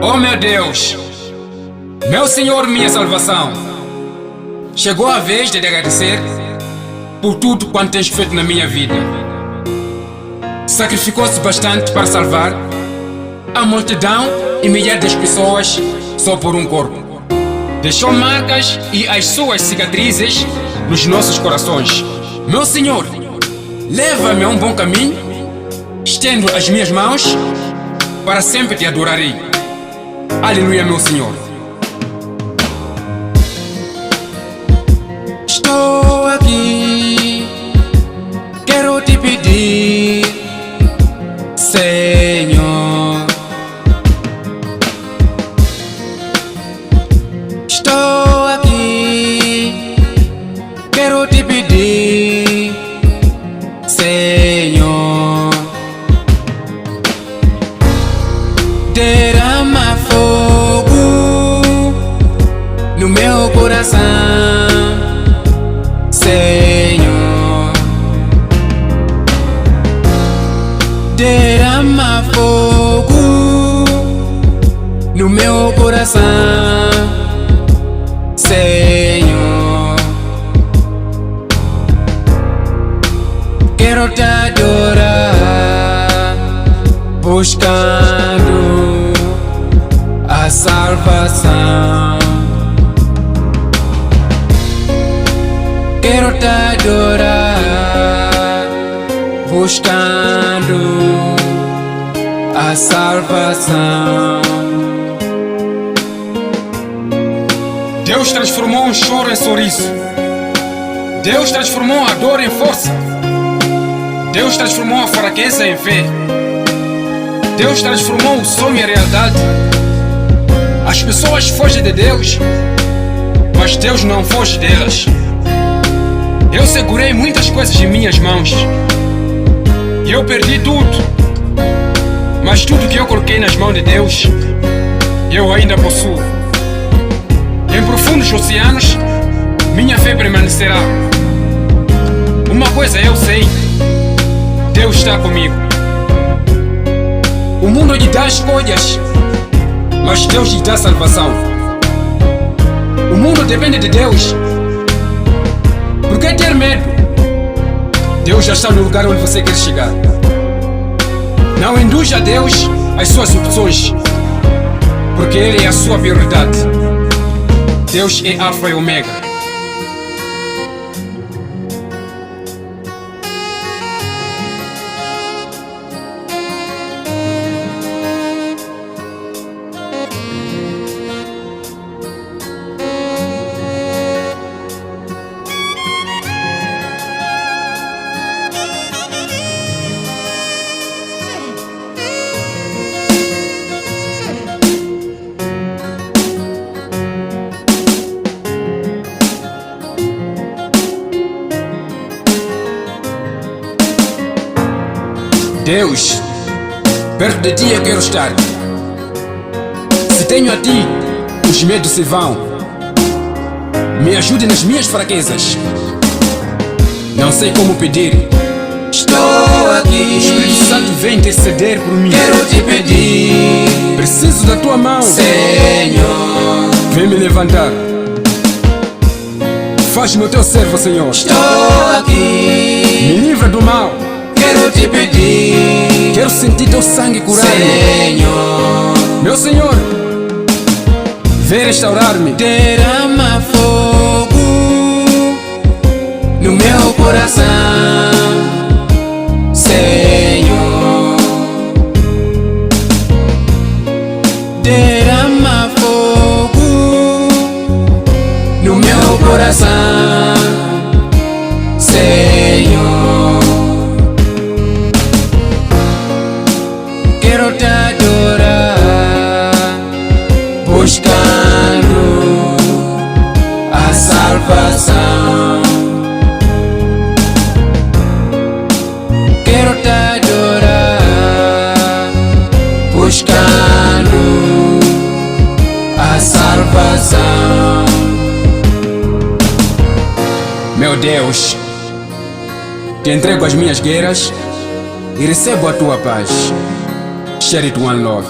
Oh meu Deus, meu Senhor, minha salvação, chegou a vez de agradecer por tudo quanto tens feito na minha vida. Sacrificou-se bastante para salvar a multidão e milhares de pessoas só por um corpo. Deixou marcas e as suas cicatrizes nos nossos corações. Meu Senhor, leva-me a um bom caminho, estendo as minhas mãos, para sempre te adorarei. Aleluia, meu Senhor. Estou aqui, quero te pedir, Senhor. Estou aqui, quero te pedir, Senhor. Derrama fogo no meu coração, Senhor. Derrama fogo no meu coração, Senhor. Quero te adorar, buscando a salvação. Quero te adorar, buscando a salvação. Deus transformou um choro em sorriso. Deus transformou a dor em força. Deus transformou a fraqueza em fé. Deus transformou o sonho em realidade. As pessoas fogem de Deus, mas Deus não foge delas. Eu segurei muitas coisas em minhas mãos e eu perdi tudo, mas tudo que eu coloquei nas mãos de Deus, eu ainda possuo. Em profundos oceanos, minha fé permanecerá. Uma coisa eu sei, Deus está comigo. O mundo lhe dá escolhas, mas Deus lhe dá salvação. O mundo depende de Deus. Por que ter medo? Deus já está no lugar onde você quer chegar. Não induz a Deus as suas opções, porque Ele é a sua prioridade. Deus é Alfa e Ômega. Deus, perto de ti eu quero estar. Se tenho a ti, os medos se vão. Me ajude nas minhas fraquezas. Não sei como pedir. Estou aqui, O Espírito Santo vem interceder por mim. quero te pedir, Preciso da tua mão. Senhor. Vem me levantar. Faz-me o teu servo, Senhor. Estou Me aqui, livra do mal. quero te pedir, Quero sentir teu sangue curar-me. Senhor. Meu Senhor, vem restaurar-me. Derrama fogo no meu coração, Senhor. Derrama fogo no meu coração, Senhor. Quero te adorar, buscando a salvação. Quero te adorar, buscando a salvação. Meu Deus, te entrego as minhas guerras e recebo a tua paz. Share it one love.